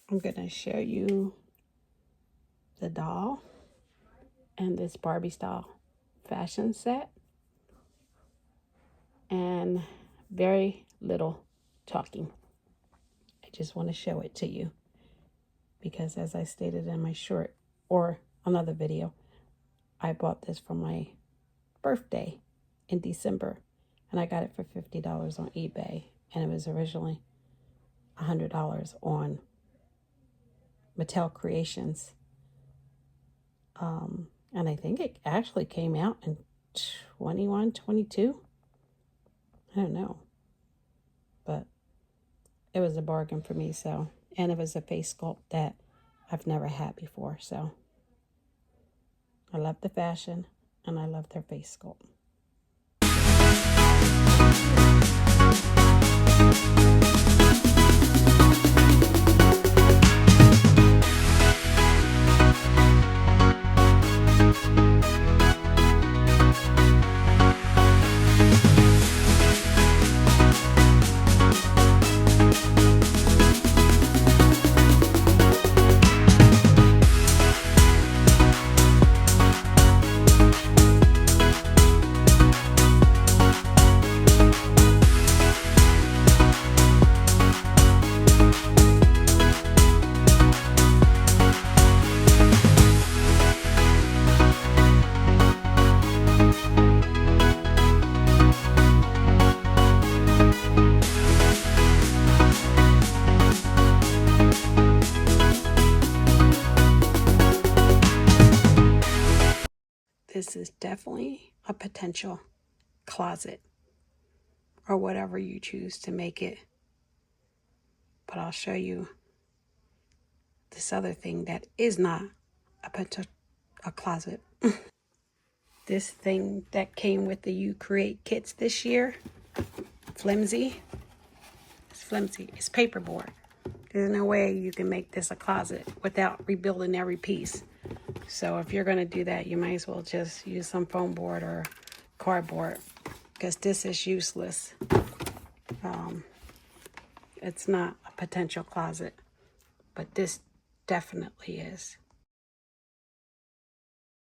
I'm going to show you the doll and this Barbie doll fashion set, and very little talking. I just want to show it to you because, as I stated in my short or another video, I bought this for my birthday in December, and I got it for $50 on eBay, and it was originally $100 on Mattel Creations. And I think it actually came out in 21, 22. I don't know. But it was a bargain for me, so. And it was a face sculpt that I've never had before, so. I love the fashion, and I love their face sculpt. This is definitely a potential closet, or whatever you choose to make it. But I'll show you this other thing that is not a closet. This thing that came with the You Create kits this year, flimsy. It's flimsy. It's paperboard. There's no way you can make this a closet without rebuilding every piece. So if you're going to do that, you might as well just use some foam board or cardboard, because this is useless. It's not a potential closet, but this definitely is.